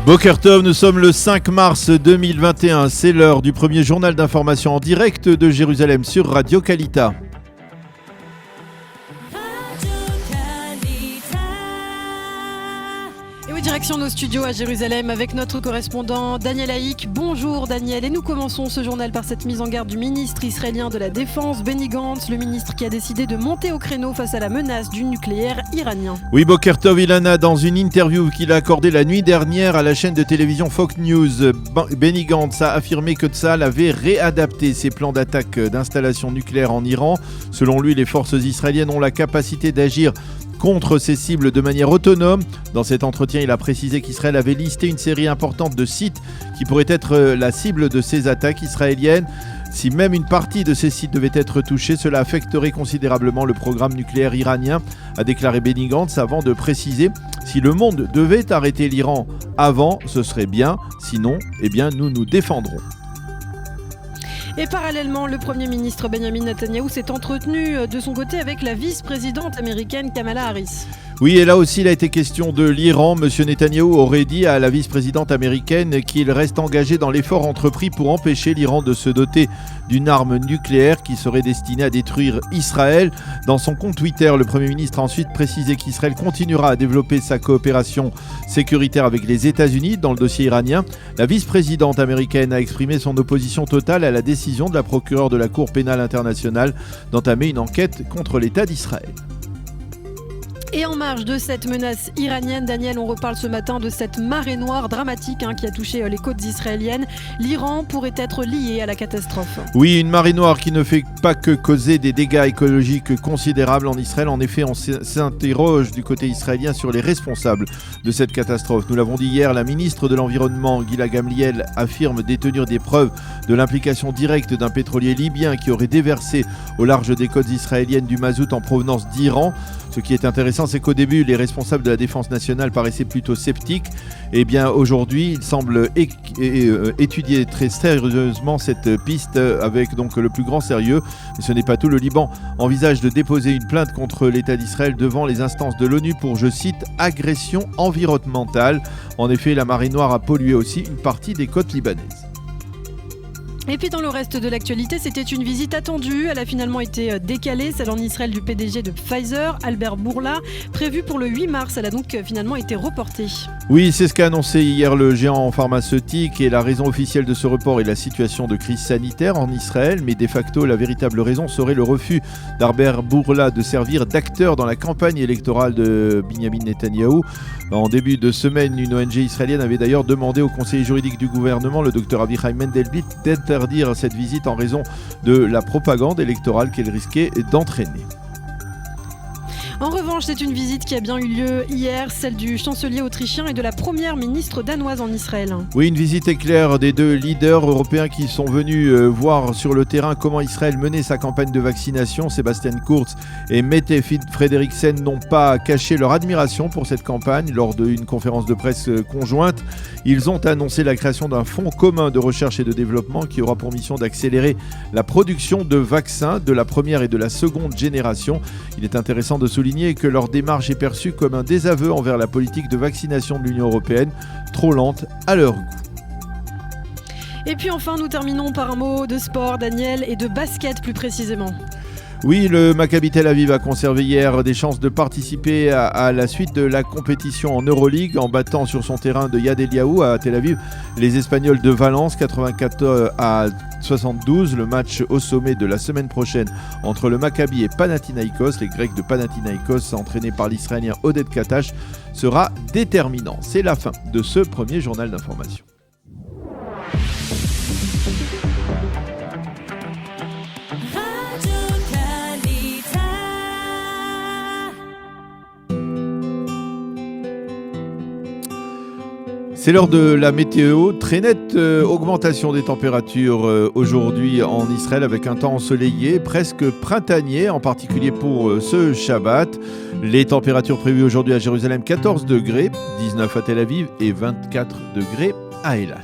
Boker Tov, nous sommes le 5 mars 2021, c'est l'heure du premier journal d'information en direct de Jérusalem sur Radio Kalita. Direction nos studios à Jérusalem avec notre correspondant Daniel Haïk. Bonjour Daniel, et nous commençons ce journal par cette mise en garde du ministre israélien de la Défense, Benny Gantz, le ministre qui a décidé de monter au créneau face à la menace du nucléaire iranien. Oui, Boker Tov Ilana, dans une interview qu'il a accordée la nuit dernière à la chaîne de télévision Fox News, Benny Gantz a affirmé que Tsahal avait réadapté ses plans d'attaque d'installation nucléaire en Iran. Selon lui, les forces israéliennes ont la capacité d'agir contre ces cibles de manière autonome. Dans cet entretien, il a précisé qu'Israël avait listé une série importante de sites qui pourraient être la cible de ces attaques israéliennes. Si même une partie de ces sites devait être touchée, cela affecterait considérablement le programme nucléaire iranien, a déclaré Benny Gantz avant de préciser: si le monde devait arrêter l'Iran avant, ce serait bien, sinon, nous nous défendrons. Et parallèlement, le Premier ministre Benjamin Netanyahou s'est entretenu de son côté avec la vice-présidente américaine Kamala Harris. Oui, et là aussi, il a été question de l'Iran. Monsieur Netanyahou aurait dit à la vice-présidente américaine qu'il reste engagé dans l'effort entrepris pour empêcher l'Iran de se doter d'une arme nucléaire qui serait destinée à détruire Israël. Dans son compte Twitter, le Premier ministre a ensuite précisé qu'Israël continuera à développer sa coopération sécuritaire avec les États-Unis dans le dossier iranien. La vice-présidente américaine a exprimé son opposition totale à la décision de la procureure de la Cour pénale internationale d'entamer une enquête contre l'État d'Israël. Et en marge de cette menace iranienne, Daniel, on reparle ce matin de cette marée noire dramatique qui a touché les côtes israéliennes. L'Iran pourrait être lié à la catastrophe. Oui, une marée noire qui ne fait pas que causer des dégâts écologiques considérables en Israël. En effet, on s'interroge du côté israélien sur les responsables de cette catastrophe. Nous l'avons dit hier, la ministre de l'Environnement, Ghila Gamliel, affirme détenir des preuves de l'implication directe d'un pétrolier libyen qui aurait déversé au large des côtes israéliennes du mazout en provenance d'Iran. Ce qui est intéressant, c'est qu'au début, les responsables de la défense nationale paraissaient plutôt sceptiques. Eh bien, aujourd'hui, ils semblent étudier très sérieusement cette piste avec donc le plus grand sérieux. Mais ce n'est pas tout. Le Liban envisage de déposer une plainte contre l'État d'Israël devant les instances de l'ONU pour, je cite, agression environnementale. En effet, la marée noire a pollué aussi une partie des côtes libanaises. Et puis dans le reste de l'actualité, c'était une visite attendue. Elle a finalement été décalée, celle en Israël du PDG de Pfizer, Albert Bourla, prévue pour le 8 mars. Elle a donc finalement été reportée. Oui, c'est ce qu'a annoncé hier le géant pharmaceutique, et la raison officielle de ce report est la situation de crise sanitaire en Israël. Mais de facto, la véritable raison serait le refus d'Albert Bourla de servir d'acteur dans la campagne électorale de Benjamin Netanyahou. En début de semaine, une ONG israélienne avait d'ailleurs demandé au conseiller juridique du gouvernement, le Dr Avichai Mendelblit, d'interdire cette visite en raison de la propagande électorale qu'elle risquait d'entraîner. En revanche, c'est une visite qui a bien eu lieu hier, celle du chancelier autrichien et de la première ministre danoise en Israël. Oui, une visite éclair des deux leaders européens qui sont venus voir sur le terrain comment Israël menait sa campagne de vaccination. Sebastian Kurz et Mette Frederiksen n'ont pas caché leur admiration pour cette campagne lors d'une conférence de presse conjointe. Ils ont annoncé la création d'un fonds commun de recherche et de développement qui aura pour mission d'accélérer la production de vaccins de la première et de la seconde génération. Il est intéressant de souligner que leur démarche est perçue comme un désaveu envers la politique de vaccination de l'Union européenne, trop lente à leur goût. Et puis enfin, nous terminons par un mot de sport, Daniel, et de basket plus précisément. Oui, le Maccabi Tel Aviv a conservé hier des chances de participer à la suite de la compétition en Euroleague en battant sur son terrain de Yad Eliyahu à Tel Aviv les Espagnols de Valence 84 à 72. Le match au sommet de la semaine prochaine entre le Maccabi et Panathinaïkos, les Grecs de Panathinaïkos entraînés par l'Israélien Oded Katash, sera déterminant. C'est la fin de ce premier journal d'information. C'est l'heure de la météo. Très nette augmentation des températures aujourd'hui en Israël avec un temps ensoleillé, presque printanier, en particulier pour ce Shabbat. Les températures prévues aujourd'hui à Jérusalem, 14 degrés, 19 à Tel Aviv et 24 degrés à Eilat.